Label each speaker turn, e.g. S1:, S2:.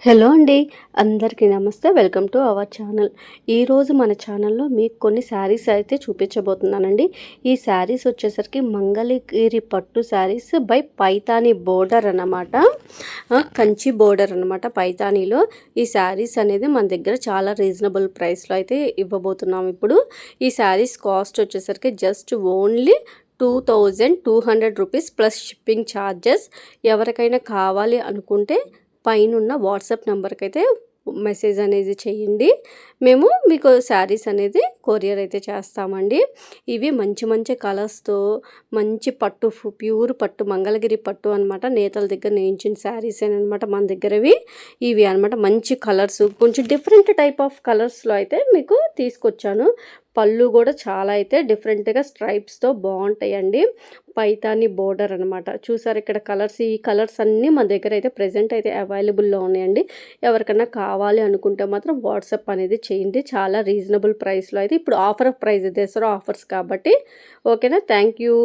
S1: Hello అండి. అందరికీ నమస్తే. Welcome to our channel. ఈరోజు మన ఛానల్‌లో మీకు కొన్ని శారీస్ అయితే చూపించబోతున్నానండి. ఈ శారీస్ వచ్చేసరికి మంగళగిరి పట్టు శారీస్ బై పైతాని బోర్డర్ అన్నమాట. కంచి బోర్డర్ అన్నమాట పైతానీలో. ఈ శారీస్ అనేది మన దగ్గర చాలా రీజనబుల్ ప్రైస్‌లో అయితే ఇవ్వబోతున్నాం ఇప్పుడు. ఈ శారీస్ కాస్ట్ వచ్చేసరికి just only 2200 rupees plus shipping charges. ఎవరికైనా కావాలి అనుకుంటే పైనున్న వాట్సాప్ నెంబర్కి అయితే మెసేజ్ అనేది చేయండి. మేము మీకు శారీస్ అనేది కొరియర్ అయితే చేస్తామండి. ఇవి మంచి మంచి కలర్స్తో మంచి పట్టు ప్యూర్ పట్టు మంగళగిరి పట్టు అనమాట. నేతల దగ్గర నేయించిన శారీస్ అనమాట మన దగ్గరవి. ఇవి అనమాట మంచి కలర్స్, కొంచెం డిఫరెంట్ టైప్ ఆఫ్ కలర్స్లో అయితే మీకు తీసుకొచ్చాను. పళ్ళు కూడా చాలా అయితే డిఫరెంట్గా స్ట్రైప్స్తో బాగుంటాయండి. పైతాని బోర్డర్ అనమాట. చూసారు ఇక్కడ కలర్స్, ఈ కలర్స్ అన్నీ మన దగ్గర అయితే ప్రజెంట్ అయితే అవైలబుల్లో ఉన్నాయండి. ఎవరికైనా కావాలి అనుకుంటే మాత్రం వాట్సాప్ అనేది చేయండి. చాలా రీజనబుల్ ప్రైస్లో అయితే ఇప్పుడు ఆఫర్ ప్రైస్ దసరా ఆఫర్స్ కాబట్టి. ఓకేనా? Thank you.